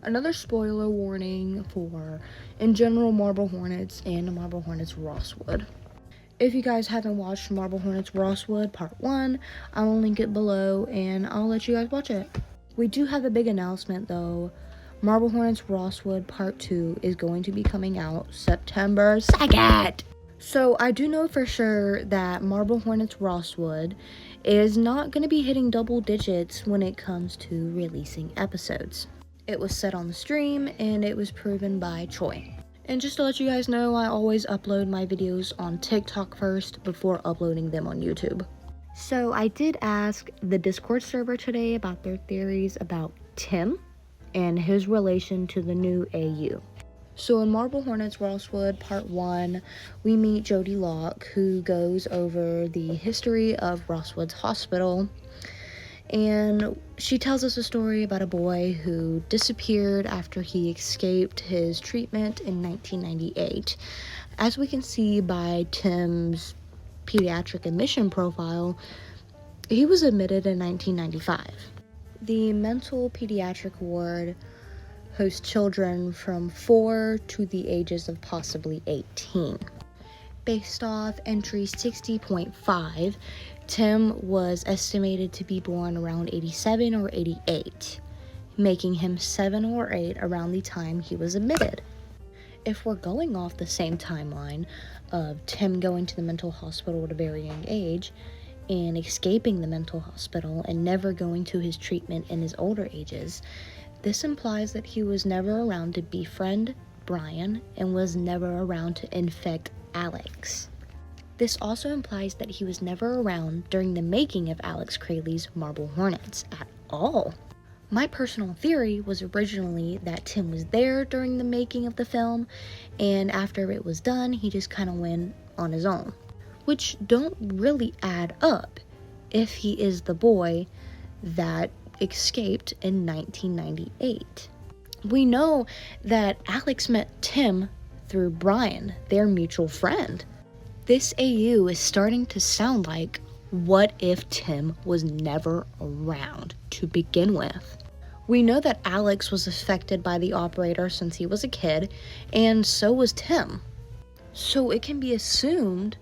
Another spoiler warning for, in general, Marble Hornets and Marble Hornets Rosswood. If you guys haven't watched Marble Hornets Rosswood Part 1, I will link it below and I'll let you guys watch it. We do have a big announcement though. Marble Hornets Rosswood Part 2 is going to be coming out September 2nd. So I do know for sure that Marble Hornets Rosswood is not going to be hitting double digits when it comes to releasing episodes. It was said on the stream and it was proven by Choi. And just to let you guys know, I always upload my videos on TikTok first before uploading them on YouTube. So I did ask the Discord server today about their theories about Tim and his relation to the new AU. So in Marble Hornets Rosswood Part 1, we meet Jody Locke, who goes over the history of Rosswood's hospital. And she tells us a story about a boy who disappeared after he escaped his treatment in 1998. As we can see by Tim's pediatric admission profile, he was admitted in 1995. The mental pediatric ward hosts children from 4 to the ages of possibly 18. Based off entry 60.5, Tim was estimated to be born around 87 or 88, making him 7 or 8 around the time he was admitted. If we're going off the same timeline of Tim going to the mental hospital at a very young age and escaping the mental hospital and never going to his treatment in his older ages, this implies that he was never around to befriend Brian and was never around to infect Alex. This also implies that he was never around during the making of Alex Crayley's Marble Hornets at all. My personal theory was originally that Tim was there during the making of the film, and after it was done, he just kind of went on his own, which don't really add up if he is the boy that escaped in 1998. We know that Alex met Tim through Brian, their mutual friend. This AU is starting to sound like, what if Tim was never around to begin with? We know that Alex was affected by the operator since he was a kid, and so was Tim. So it can be assumed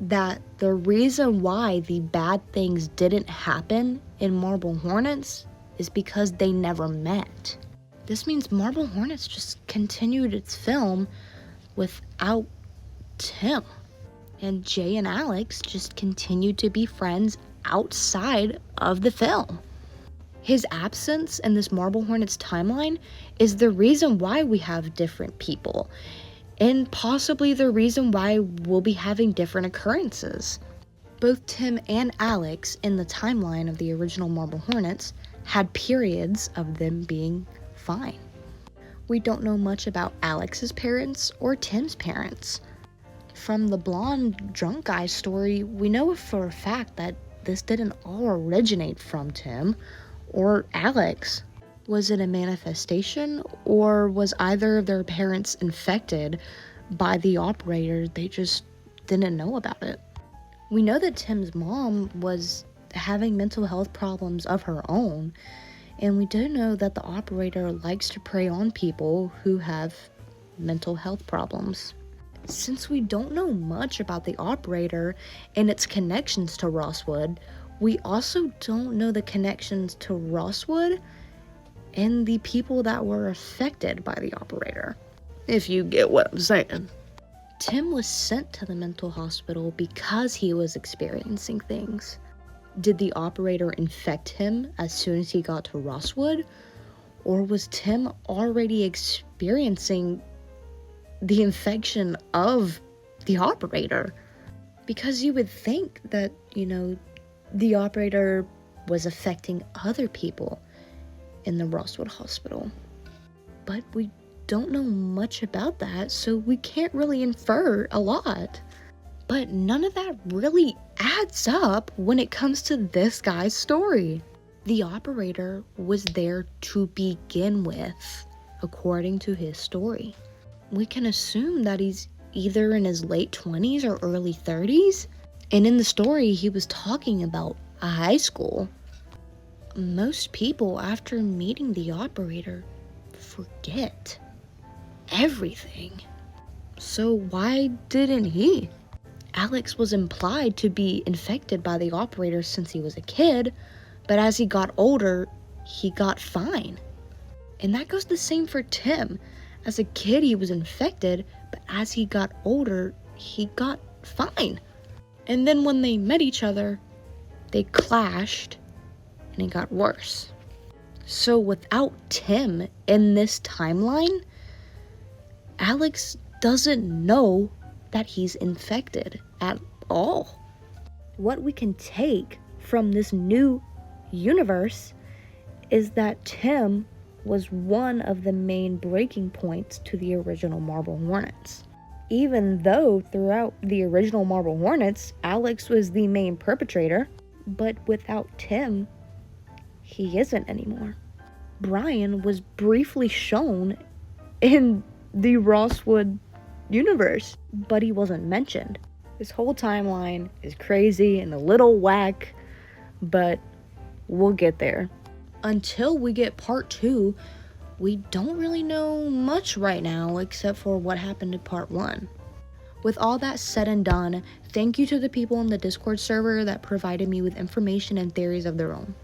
that the reason why the bad things didn't happen in Marble Hornets is because they never met. This means Marble Hornets just continued its film without Tim, and Jay and Alex just continued to be friends outside of the film. His absence in this Marble Hornets timeline is the reason why we have different people, and possibly the reason why we'll be having different occurrences. Both Tim and Alex in the timeline of the original Marble Hornets had periods of them being fine. We don't know much about Alex's parents or Tim's parents. From the blonde drunk guy story, we know for a fact that this didn't all originate from Tim or Alex. Was it a manifestation, or was either of their parents infected by the operator? They just didn't know about it. We know that Tim's mom was having mental health problems of her own, and we do know that the operator likes to prey on people who have mental health problems. Since we don't know much about the operator and its connections to Rosswood, we also don't know the connections to Rosswood and the people that were affected by the operator, if you get what I'm saying. Tim was sent to the mental hospital because he was experiencing things. Did the operator infect him as soon as he got to Rosswood? Or was Tim already experiencing the infection of the operator? Because you would think that, the operator was affecting other people in the Rosswood hospital. But we don't know much about that, so we can't really infer a lot. But none of that really adds up when it comes to this guy's story. The operator was there to begin with, according to his story. We can assume that he's either in his late 20s or early 30s. And in the story, he was talking about a high school. Most people, after meeting the operator, forget everything. So why didn't he? Alex was implied to be infected by the operator since he was a kid, but as he got older, he got fine. And that goes the same for Tim. As a kid, he was infected, but as he got older, he got fine. And then when they met each other, they clashed, and it got worse. So without Tim in this timeline, Alex doesn't know that he's infected at all. What we can take from this new universe is that Tim was one of the main breaking points to the original Marble Hornets. Even though throughout the original Marble Hornets, Alex was the main perpetrator, but without Tim, he isn't anymore. Brian was briefly shown in the Rosswood universe, but he wasn't mentioned. This whole timeline is crazy and a little whack, but we'll get there. Until we get part 2, we don't really know much right now except for what happened in part 1. With all that said and done, thank you to the people in the Discord server that provided me with information and theories of their own.